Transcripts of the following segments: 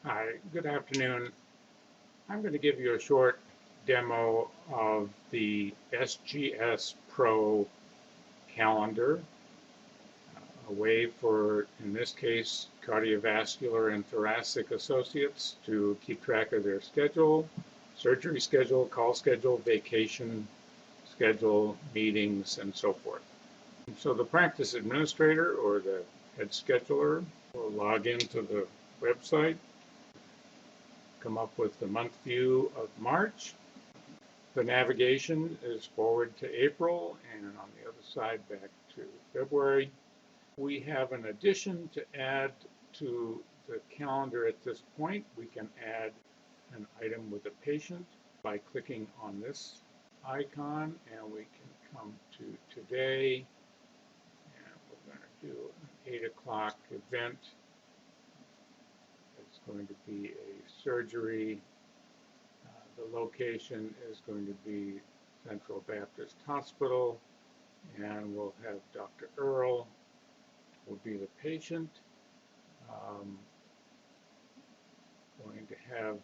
Hi, good afternoon. I'm going to give you a short demo of the SGSPro calendar, a way for, in this case, cardiovascular and thoracic associates to keep track of their schedule, surgery schedule, call schedule, vacation schedule, meetings, and so forth. So the practice administrator or the head scheduler will log into the website, come up with the month view of March. The navigation is forward to April and on the other side back to February. We have an addition to add to the calendar at this point. We can add an item with a patient by clicking on this icon, and we can come to today, and we're going to do an 8 o'clock event. It's going to be a surgery. The location is going to be Central Baptist Hospital, and we'll have Dr. Earl will be the patient. Going to have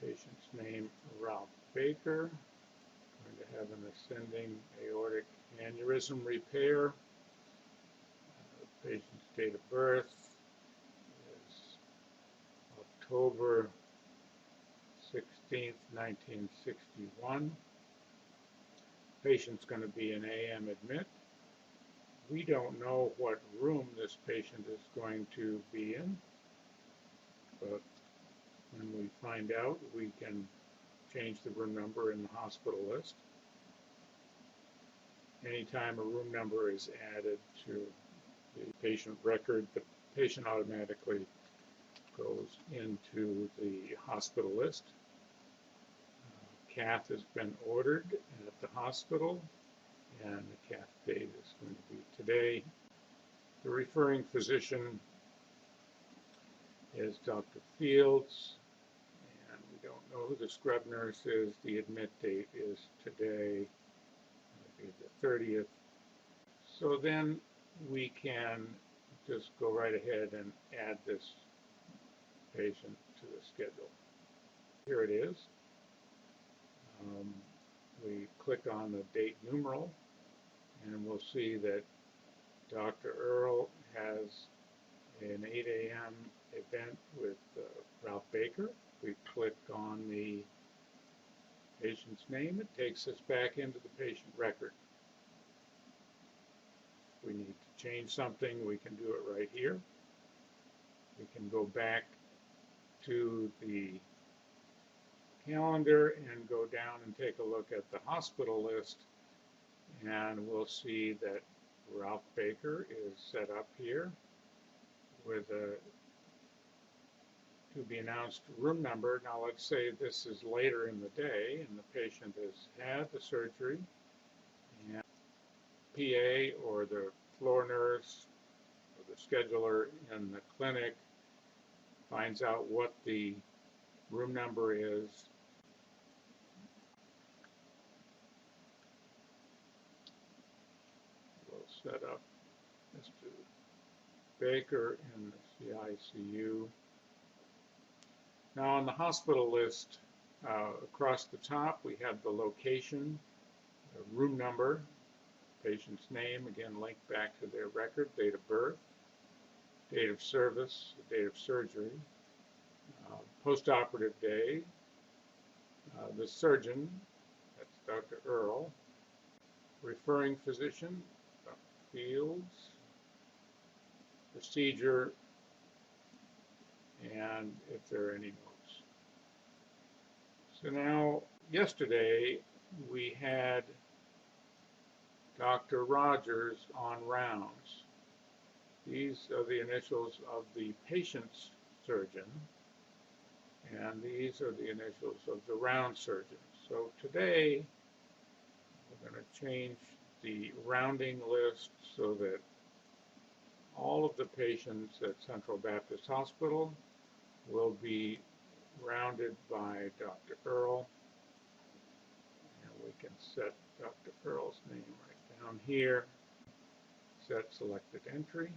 patient's name Ralph Baker. Going to have an ascending aortic aneurysm repair. Patient's date of birth is October 16th, 1961. Patient's going to be an AM admit. We don't know what room this patient is going to be in, but when we find out, we can change the room number in the hospital list. Anytime a room number is added to the patient record, the patient automatically goes into the hospital list. Cath has been ordered at the hospital, and the cath date is going to be today. The referring physician is Dr. Fields, and we don't know who the scrub nurse is. The admit date is today, it'll be the 30th. So then we can just go right ahead and add this patient to the schedule. Here it is. We click on the date numeral, and we'll see that Dr. Earl has an 8 a.m. event with Ralph Baker. We click on the patient's name. It takes us back into the patient record. If we need to change something, we can do it right here. We can go back to the calendar and go down and take a look at the hospital list, and we'll see that Ralph Baker is set up here with a to be announced room number. Now let's say this is later in the day and the patient has had the surgery, and PA or the floor nurse or the scheduler in the clinic finds out what the room number is. We'll set up Mr. Baker in the CICU. Now on the hospital list, across the top we have the location, the room number, patient's name, again linked back to their record, date of birth, date of service, date of surgery, postoperative day, the surgeon, that's Dr. Earl, referring physician, Dr. Fields, procedure, and if there are any notes. So now, yesterday, we had Dr. Rogers on rounds. These are the initials of the patient's surgeon, and these are the initials of the round surgeon. So today, we're going to change the rounding list so that all of the patients at Central Baptist Hospital will be rounded by Dr. Earl. And we can set Dr. Earl's name right down here, set selected entry,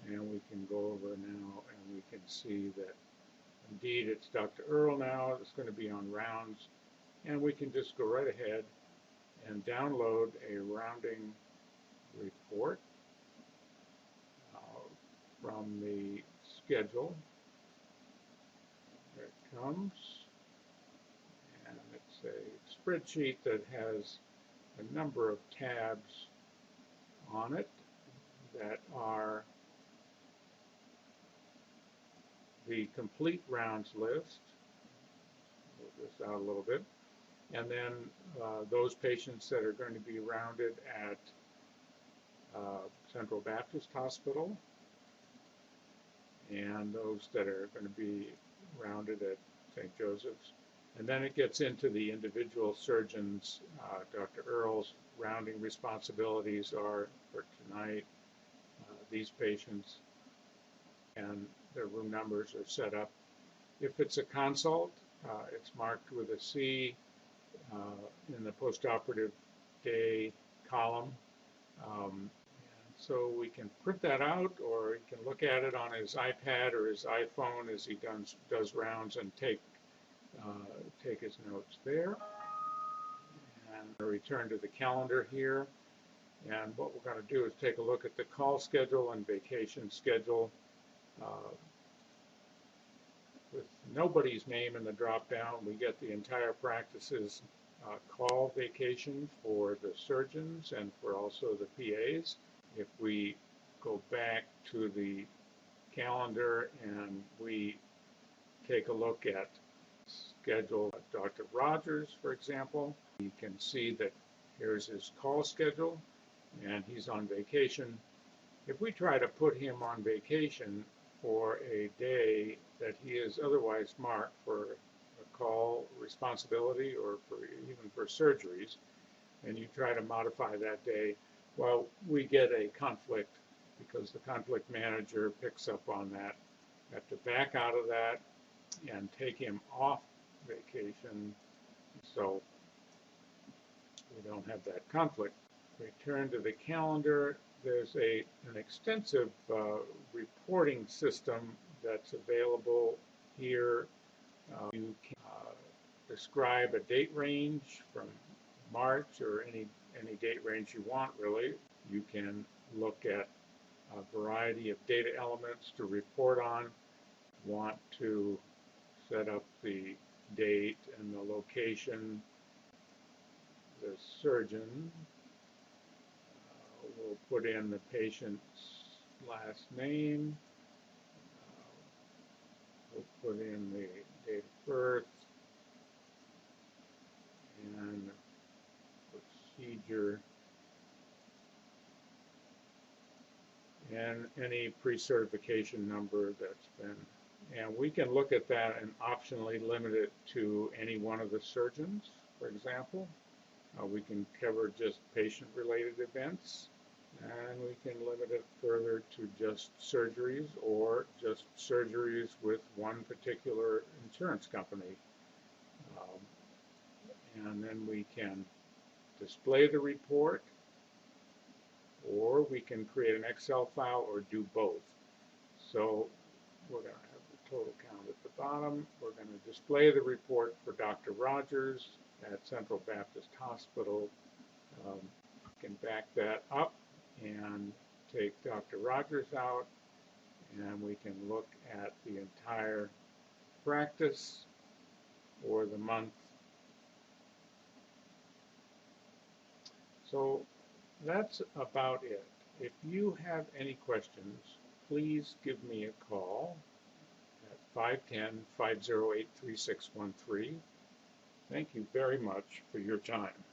and we can go over now and we can see that indeed it's Dr. Earl now. It's going to be on rounds. And we can just go right ahead and download a rounding report from the schedule. There it comes. And it's a spreadsheet that has a number of tabs on it that are the complete rounds list. Move this out a little bit. And then those patients that are going to be rounded at Central Baptist Hospital, and those that are going to be rounded at St. Joseph's. And then it gets into the individual surgeons. Dr. Earl's rounding responsibilities are for tonight, these patients, and their room numbers are set up. If it's a consult, it's marked with a C in the postoperative day column. So we can print that out, or he can look at it on his iPad or his iPhone as he does rounds and take his notes there. And I'll return to the calendar here. And what we're going to do is take a look at the call schedule and vacation schedule. With nobody's name in the drop-down, we get the entire practice's call vacation for the surgeons and for also the PAs. If we go back to the calendar and we take a look at schedule Dr. Rogers, for example, you can see that here's his call schedule and he's on vacation. If we try to put him on vacation for a day that he is otherwise marked for a call responsibility or even for surgeries, and you try to modify that day, well, we get a conflict because the conflict manager picks up on that. You have to back out of that and take him off vacation so we don't have that conflict. Return to the calendar. There's an extensive reporting system that's available here. You can describe a date range from March or any date range you want, really. You can look at a variety of data elements to report on. Want to set up the date and the location, the surgeon. We'll put in the patient's last name. We'll put in the date of birth and procedure and any pre-certification number that's been. And we can look at that and optionally limit it to any one of the surgeons, for example. We can cover just patient-related events, and we can limit it further to just surgeries or just surgeries with one particular insurance company. And then we can display the report, or we can create an Excel file or do both. So we're going to have the total count at the bottom. We're going to display the report for Dr. Rogers at Central Baptist Hospital. You can back that up and take Dr. Rogers out, and we can look at the entire practice for the month. So that's about it. If you have any questions, please give me a call at 510-508-3613. Thank you very much for your time.